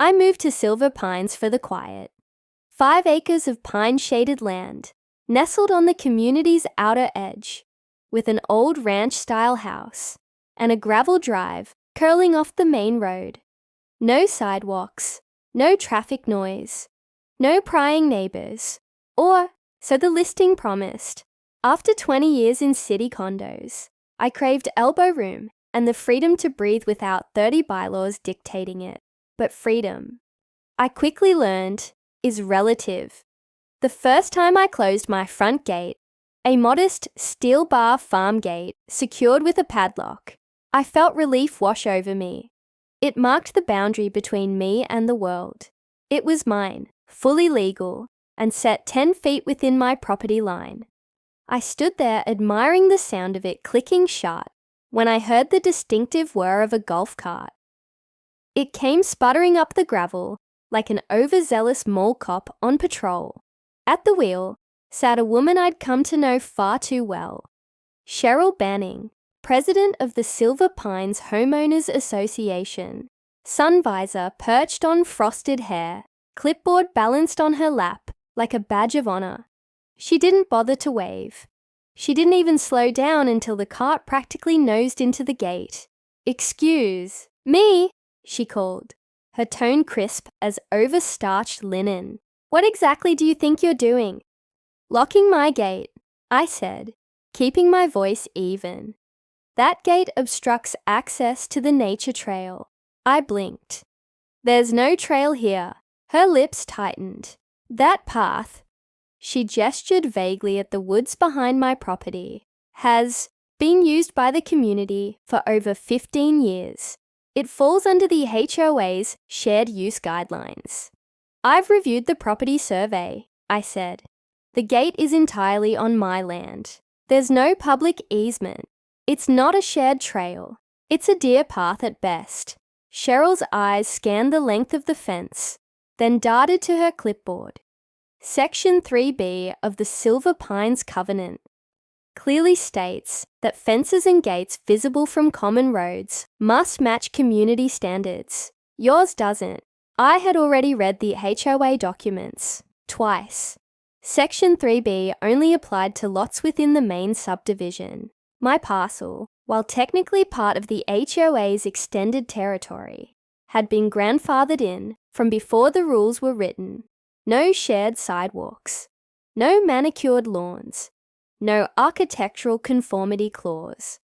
I moved to Silver Pines for the quiet. 5 acres of pine-shaded land, nestled on the community's outer edge, with an old ranch-style house and a gravel drive curling off the main road. No sidewalks, no traffic noise, no prying neighbors, or so the listing promised. After 20 years in city condos, I craved elbow room and the freedom to breathe without 30 bylaws dictating it. But freedom, I quickly learned, is relative. The first time I closed my front gate, a modest steel bar farm gate secured with a padlock, I felt relief wash over me. It marked the boundary between me and the world. It was mine, fully legal, and set 10 feet within my property line. I stood there admiring the sound of it clicking shut when I heard the distinctive whir of a golf cart. It came sputtering up the gravel like an overzealous mall cop on patrol. At the wheel sat a woman I'd come to know far too well, Cheryl Banning, president of the Silver Pines Homeowners Association, sun visor perched on frosted hair, clipboard balanced on her lap like a badge of honor. She didn't bother to wave. She didn't even slow down until the cart practically nosed into the gate. "Excuse me," she called, her tone crisp as overstarched linen. "What exactly do you think you're doing?" "Locking my gate," I said, keeping my voice even. "That gate obstructs access to the nature trail." I blinked. "There's no trail here." Her lips tightened. "That path," she gestured vaguely at the woods behind my property, "has been used by the community for over 15 years. It falls under the HOA's shared use guidelines." "I've reviewed the property survey," I said. "The gate is entirely on my land. There's no public easement. It's not a shared trail. It's a deer path at best." Cheryl's eyes scanned the length of the fence, then darted to her clipboard. Section 3B of the Silver Pines Covenant clearly states that fences and gates visible from common roads must match community standards. Yours doesn't. I had already read the HOA documents, twice. Section 3B only applied to lots within the main subdivision. My parcel, while technically part of the HOA's extended territory, had been grandfathered in from before the rules were written. No shared sidewalks, no manicured lawns, no architectural conformity clause.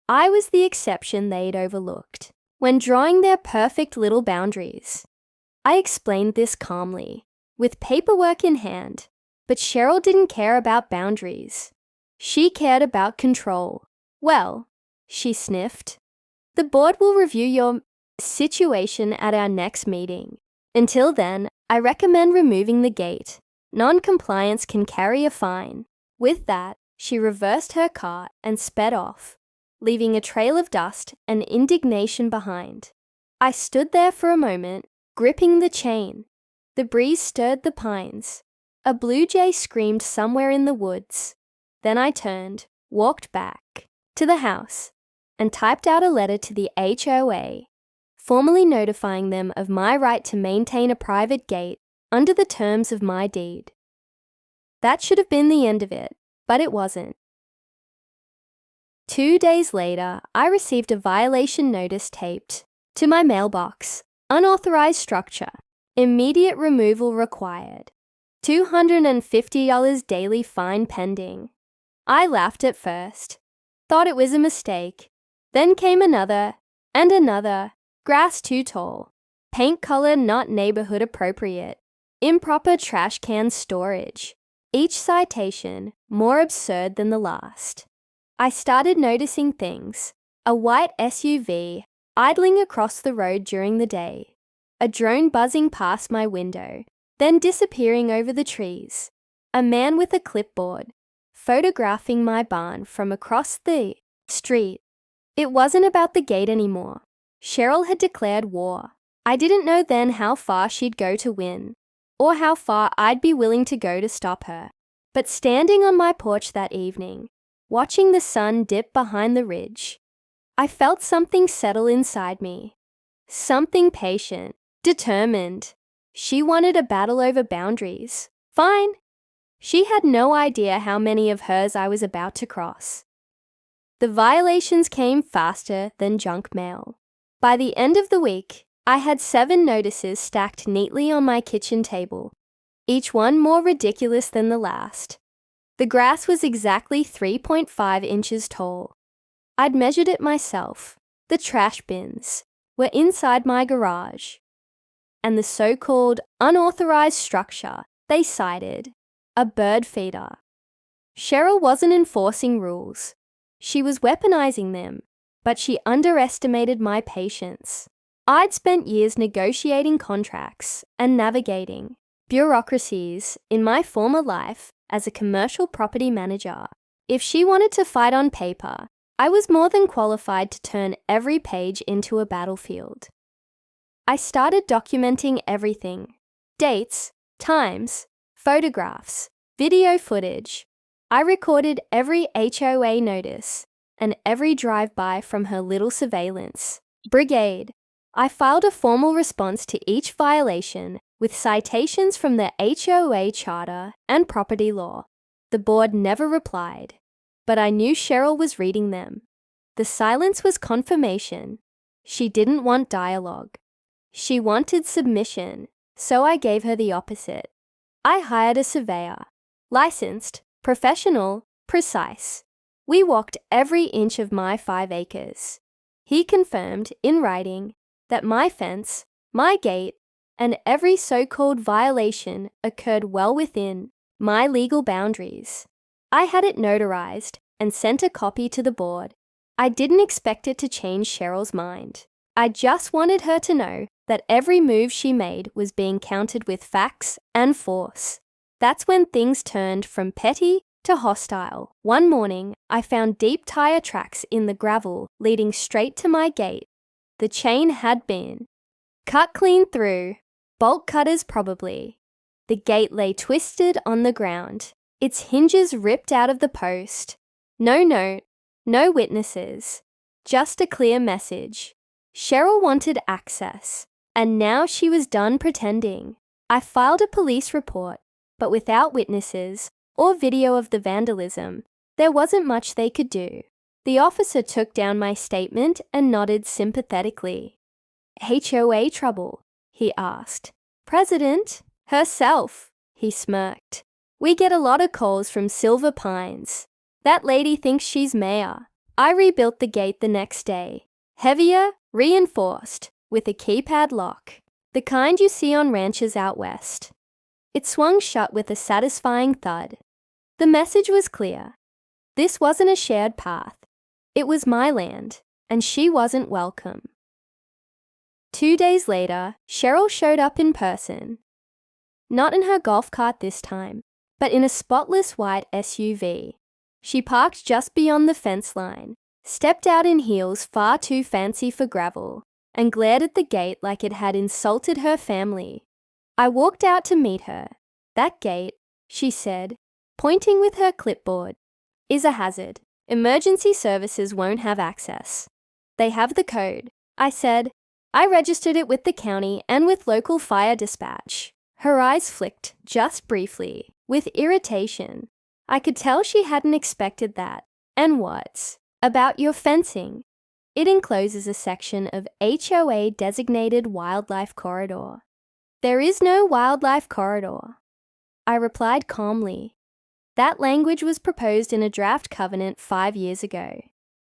I was the exception they'd overlooked when drawing their perfect little boundaries. I explained this calmly, with paperwork in hand, but Cheryl didn't care about boundaries. She cared about control. "Well," she sniffed, "the board will review your situation at our next meeting. Until then, I recommend removing the gate. Non-compliance can carry a fine." With that, she reversed her cart and sped off, leaving a trail of dust and indignation behind. I stood there for a moment, gripping the chain. The breeze stirred the pines. A blue jay screamed somewhere in the woods. Then I turned, walked back to the house, and typed out a letter to the HOA, formally notifying them of my right to maintain a private gate under the terms of my deed. That should have been the end of it, but it wasn't. 2 days later, I received a violation notice taped to my mailbox. Unauthorized structure. Immediate removal required. $250 daily fine pending. I laughed at first, thought it was a mistake. Then came another, and another. Grass too tall. Paint color not neighborhood appropriate. Improper trash can storage. Each citation more absurd than the last. I started noticing things. A white SUV idling across the road during the day. A drone buzzing past my window, then disappearing over the trees. A man with a clipboard photographing my barn from across the street. It wasn't about the gate anymore. Cheryl had declared war. I didn't know then how far she'd go to win, or how far I'd be willing to go to stop her. But standing on my porch that evening, watching the sun dip behind the ridge, I felt something settle inside me. Something patient, Determined. She wanted a battle over boundaries. Fine. She had no idea how many of hers I was about to cross. The violations came faster than junk mail. By the end of the week, I had 7 notices stacked neatly on my kitchen table, each one more ridiculous than the last. The grass was exactly 3.5 inches tall. I'd measured it myself. The trash bins were inside my garage. And the so-called unauthorized structure they cited, a bird feeder. Cheryl wasn't enforcing rules. She was weaponizing them, but she underestimated my patience. I'd spent years negotiating contracts and navigating bureaucracies in my former life as a commercial property manager. If she wanted to fight on paper, I was more than qualified to turn every page into a battlefield. I started documenting everything: dates, times, photographs, video footage. I recorded every HOA notice and every drive-by from her little surveillance brigade. I filed a formal response to each violation with citations from the HOA charter and property law. The board never replied, but I knew Cheryl was reading them. The silence was confirmation. She didn't want dialogue. She wanted submission, so I gave her the opposite. I hired a surveyor, licensed, professional, precise. We walked every inch of my 5 acres. He confirmed, in writing, that my fence, my gate, and every so-called violation occurred well within my legal boundaries. I had it notarized and sent a copy to the board. I didn't expect it to change Cheryl's mind. I just wanted her to know that every move she made was being countered with facts and force. That's when things turned from petty to hostile. One morning, I found deep tire tracks in the gravel leading straight to my gate. The chain had been cut clean through, bolt cutters probably. The gate lay twisted on the ground, its hinges ripped out of the post. No note, no witnesses, just a clear message. Cheryl wanted access, and now she was done pretending. I filed a police report, but without witnesses or video of the vandalism, there wasn't much they could do. The officer took down my statement and nodded sympathetically. HOA trouble, he asked. President? Herself, he smirked. We get a lot of calls from Silver Pines. That lady thinks she's mayor. I rebuilt the gate the next day. Heavier, reinforced, with a keypad lock. The kind you see on ranches out west. It swung shut with a satisfying thud. The message was clear. This wasn't a shared path. It was my land, and she wasn't welcome. 2 days later, Cheryl showed up in person. Not in her golf cart this time, but in a spotless white SUV. She parked just beyond the fence line, stepped out in heels far too fancy for gravel, and glared at the gate like it had insulted her family. I walked out to meet her. That gate, she said, pointing with her clipboard, is a hazard. Emergency services won't have access. They have the code, I said. I registered it with the county and with local fire dispatch. Her eyes flicked, just briefly, with irritation. I could tell she hadn't expected that. And what? About your fencing. It encloses a section of HOA designated wildlife corridor. There is no wildlife corridor. I replied calmly. That language was proposed in a draft covenant 5 years ago.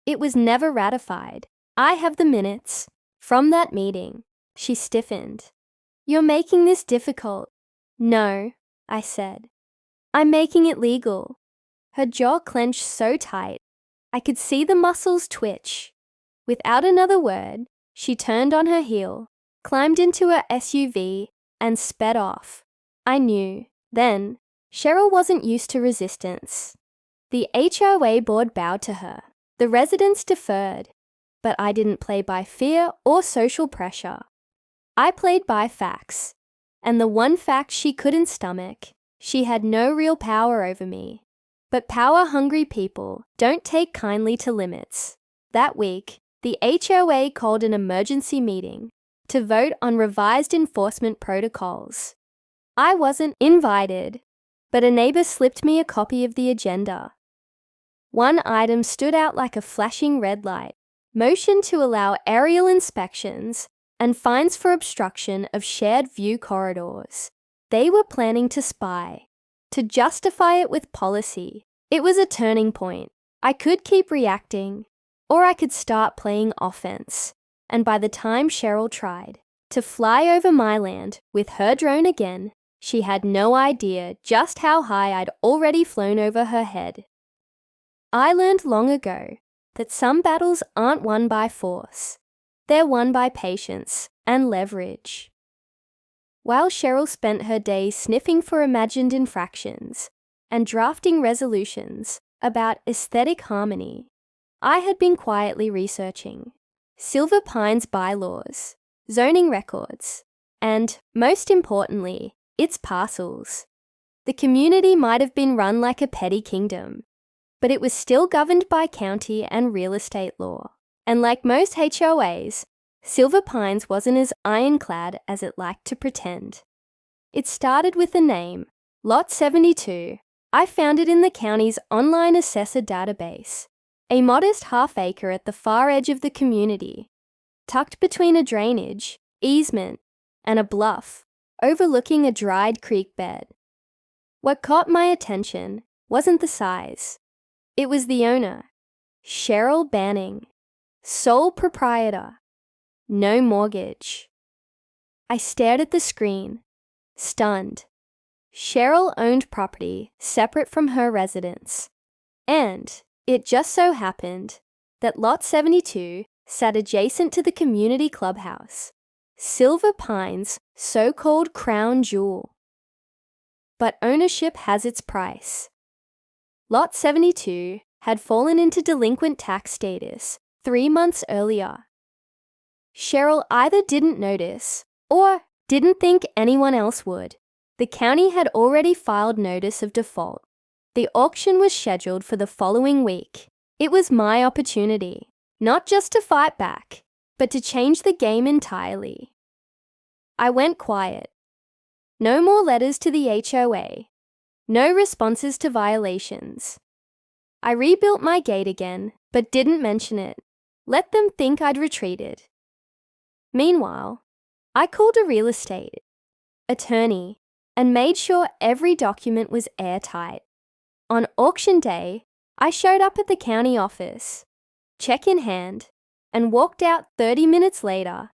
It was never ratified. I have the minutes. From that meeting, she stiffened. You're making this difficult. No, I said. I'm making it legal. Her jaw clenched so tight, I could see the muscles twitch. Without another word, she turned on her heel, climbed into her SUV, and sped off. I knew, then, Cheryl wasn't used to resistance. The HOA board bowed to her. The residents deferred, but I didn't play by fear or social pressure. I played by facts, and the one fact she couldn't stomach, she had no real power over me. But power-hungry people don't take kindly to limits. That week, the HOA called an emergency meeting to vote on revised enforcement protocols. I wasn't invited, but a neighbor slipped me a copy of the agenda. One item stood out like a flashing red light: motion to allow aerial inspections and fines for obstruction of shared view corridors. They were planning to spy, to justify it with policy. It was a turning point. I could keep reacting, or I could start playing offense. And by the time Cheryl tried to fly over my land with her drone again, she had no idea just how high I'd already flown over her head. I learned long ago that some battles aren't won by force. They're won by patience and leverage. While Cheryl spent her days sniffing for imagined infractions and drafting resolutions about aesthetic harmony, I had been quietly researching Silver Pine's bylaws, zoning records, and, most importantly, its parcels. The community might have been run like a petty kingdom, but it was still governed by county and real estate law. And like most HOAs, Silver Pines wasn't as ironclad as it liked to pretend. It started with a name, Lot 72. I found it in the county's online assessor database, a modest half-acre at the far edge of the community, tucked between a drainage, easement, and a bluff overlooking a dried creek bed. What caught my attention wasn't the size. It was the owner, Cheryl Banning, sole proprietor, no mortgage. I stared at the screen, stunned. Cheryl owned property separate from her residence, and it just so happened that Lot 72 sat adjacent to the community clubhouse, Silver Pine's so-called crown jewel. But ownership has its price. Lot 72 had fallen into delinquent tax status 3 months earlier. Cheryl either didn't notice or didn't think anyone else would. The county had already filed notice of default. The auction was scheduled for the following week. It was my opportunity, not just to fight back, but to change the game entirely. I went quiet. No more letters to the HOA. No responses to violations. I rebuilt my gate again, but didn't mention it. Let them think I'd retreated. Meanwhile, I called a real estate attorney and made sure every document was airtight. On auction day, I showed up at the county office, check in hand, and walked out 30 minutes later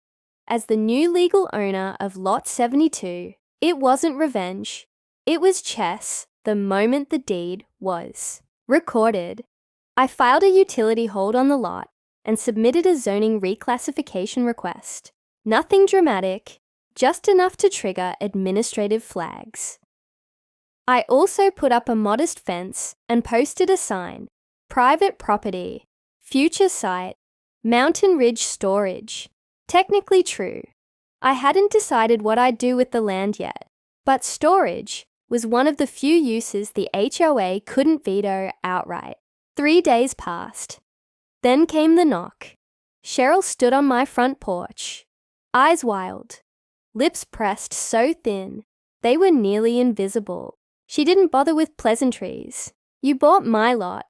as the new legal owner of Lot 72. It wasn't revenge. It was chess the moment the deed was recorded. I filed a utility hold on the lot and submitted a zoning reclassification request. Nothing dramatic, just enough to trigger administrative flags. I also put up a modest fence and posted a sign, private property, future site, Mountain Ridge storage. Technically true. I hadn't decided what I'd do with the land yet, but storage was one of the few uses the HOA couldn't veto outright. 3 days passed. Then came the knock. Cheryl stood on my front porch, eyes wild, lips pressed so thin they were nearly invisible. She didn't bother with pleasantries. You bought my lot.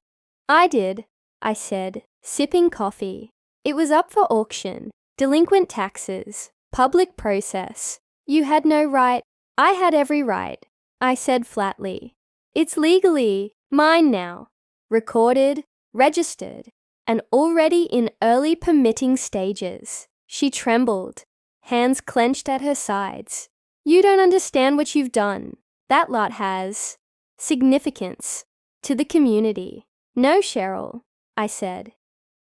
I did, I said, sipping coffee. It was up for auction. Delinquent taxes, public process. You had no right. I had every right, I said flatly. It's legally mine now. Recorded, registered, and already in early permitting stages. She trembled, hands clenched at her sides. You don't understand what you've done. That lot has significance to the community. No, Cheryl, I said.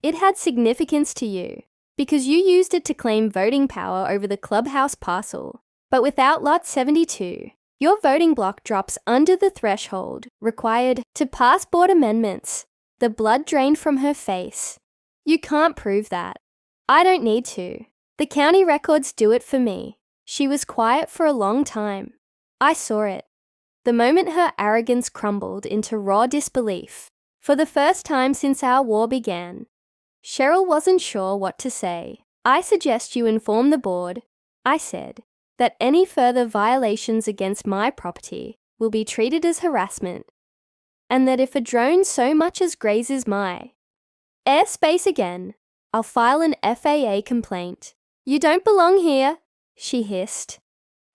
It had significance to you because you used it to claim voting power over the clubhouse parcel. But without Lot 72, your voting block drops under the threshold required to pass board amendments. The blood drained from her face. You can't prove that. I don't need to. The county records do it for me. She was quiet for a long time. I saw it. The moment her arrogance crumbled into raw disbelief. For the first time since our war began. Cheryl wasn't sure what to say. I suggest you inform the board I said, that any further violations against my property will be treated as harassment, and that if a drone so much as grazes my airspace again, I'll file an FAA complaint. You don't belong here, she hissed,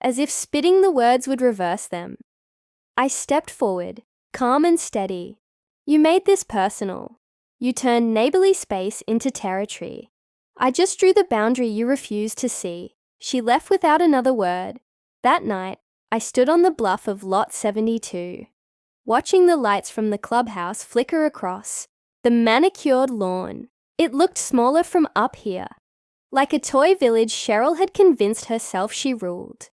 as if spitting the words would reverse them. I stepped forward, calm and steady. You made this personal. You turned neighborly space into territory. I just drew the boundary you refused to see. She left without another word. That night, I stood on the bluff of Lot 72, watching the lights from the clubhouse flicker across the manicured lawn. It looked smaller from up here, like a toy village Cheryl had convinced herself she ruled.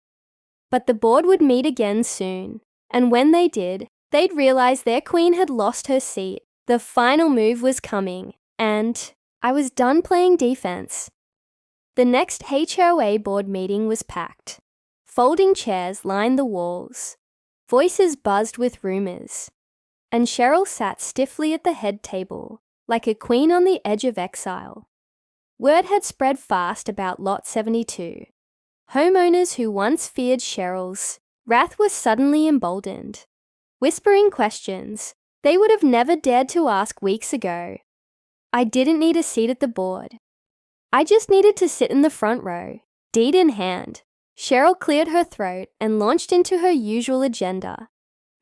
But the board would meet again soon, and when they did, they'd realize their queen had lost her seat. The final move was coming, and I was done playing defense. The next HOA board meeting was packed. Folding chairs lined the walls. Voices buzzed with rumors. And Cheryl sat stiffly at the head table, like a queen on the edge of exile. Word had spread fast about Lot 72. Homeowners who once feared Cheryl's wrath were suddenly emboldened. Whispering questions they would have never dared to ask weeks ago. I didn't need a seat at the board. I just needed to sit in the front row, deed in hand. Cheryl cleared her throat and launched into her usual agenda.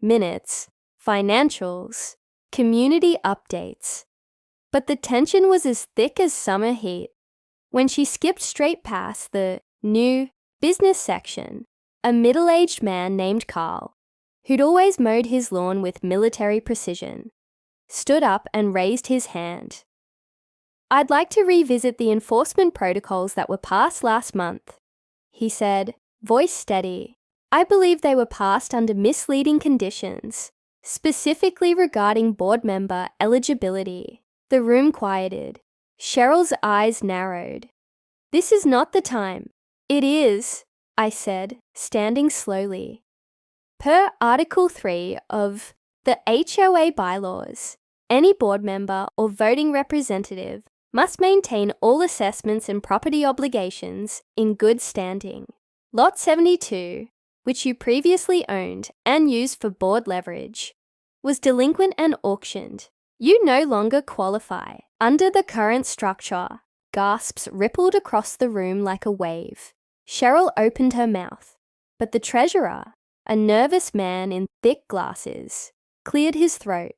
Minutes, financials, community updates. But the tension was as thick as summer heat. When she skipped straight past the new business section, a middle-aged man named Carl, who'd always mowed his lawn with military precision, stood up and raised his hand. I'd like to revisit the enforcement protocols that were passed last month, he said, voice steady. I believe they were passed under misleading conditions, specifically regarding board member eligibility. The room quieted. Cheryl's eyes narrowed. This is not the time. It is, I said, standing slowly. Per Article 3 of the HOA bylaws, any board member or voting representative must maintain all assessments and property obligations in good standing. Lot 72, which you previously owned and used for board leverage, was delinquent and auctioned. You no longer qualify under the current structure. Gasps rippled across the room like a wave. Cheryl opened her mouth, but the treasurer, a nervous man in thick glasses, cleared his throat.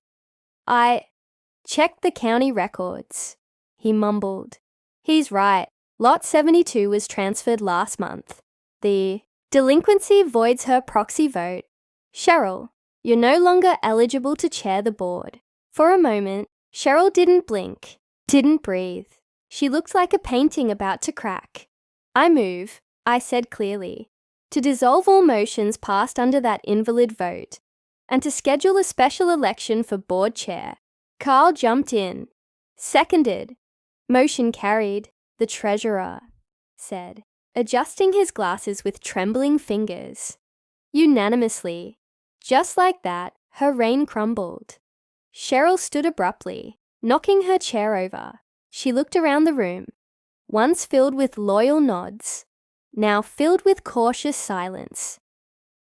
I checked the county records, he mumbled. He's right. Lot 72 was transferred last month. The delinquency voids her proxy vote. Cheryl, you're no longer eligible to chair the board. For a moment, Cheryl didn't blink, didn't breathe. She looked like a painting about to crack. I move, I said clearly, to dissolve all motions passed under that invalid vote, and to schedule a special election for board chair. Carl jumped in. Seconded. Motion carried, the treasurer said, adjusting his glasses with trembling fingers. Unanimously. Just like that, her reign crumbled. Cheryl stood abruptly, knocking her chair over. She looked around the room, once filled with loyal nods, now filled with cautious silence.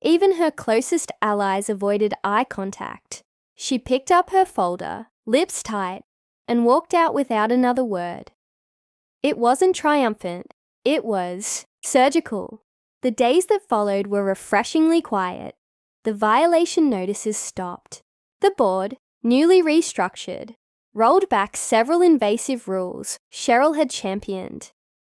Even her closest allies avoided eye contact. She picked up her folder, lips tight, and walked out without another word. It wasn't triumphant, it was surgical. The days that followed were refreshingly quiet. The violation notices stopped. The board, newly restructured, rolled back several invasive rules Cheryl had championed,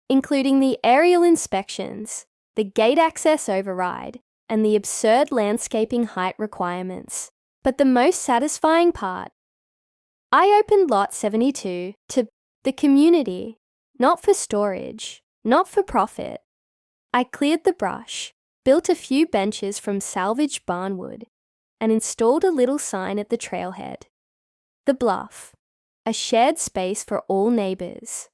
including the aerial inspections, the gate access override, and the absurd landscaping height requirements. But the most satisfying part, I opened Lot 72 to the community, not for storage, not for profit. I cleared the brush, built a few benches from salvaged barnwood, and installed a little sign at the trailhead. The Bluff, a shared space for all neighbours.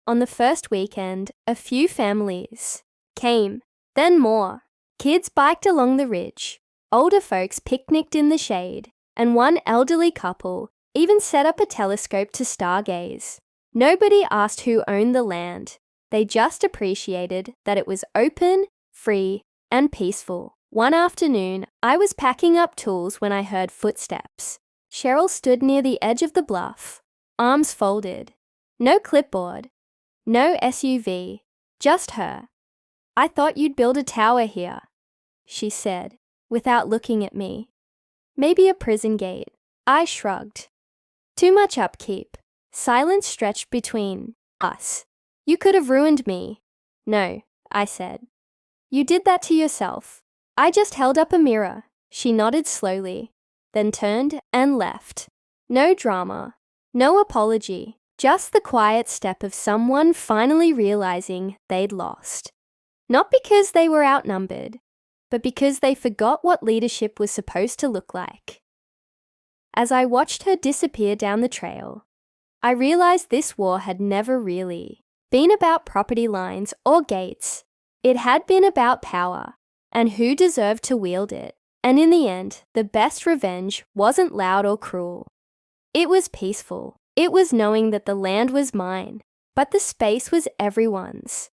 On the first weekend, a few families came, then more. Kids biked along the ridge, older folks picnicked in the shade, and one elderly couple even set up a telescope to stargaze. Nobody asked who owned the land. They just appreciated that it was open, free, and peaceful. One afternoon, I was packing up tools when I heard footsteps. Cheryl stood near the edge of the bluff, arms folded. No clipboard, no SUV, just her. "I thought you'd build a tower here," she said, without looking at me. "Maybe a prison gate." I shrugged. "Too much upkeep." Silence stretched between us. "You could have ruined me." "No," I said. "You did that to yourself." I just held up a mirror. She nodded slowly, then turned and left. No drama, no apology, just the quiet step of someone finally realizing they'd lost. Not because they were outnumbered, but because they forgot what leadership was supposed to look like. As I watched her disappear down the trail, I realized this war had never really been about property lines or gates. It had been about power and who deserved to wield it. And in the end, the best revenge wasn't loud or cruel. It was peaceful. It was knowing that the land was mine, but the space was everyone's.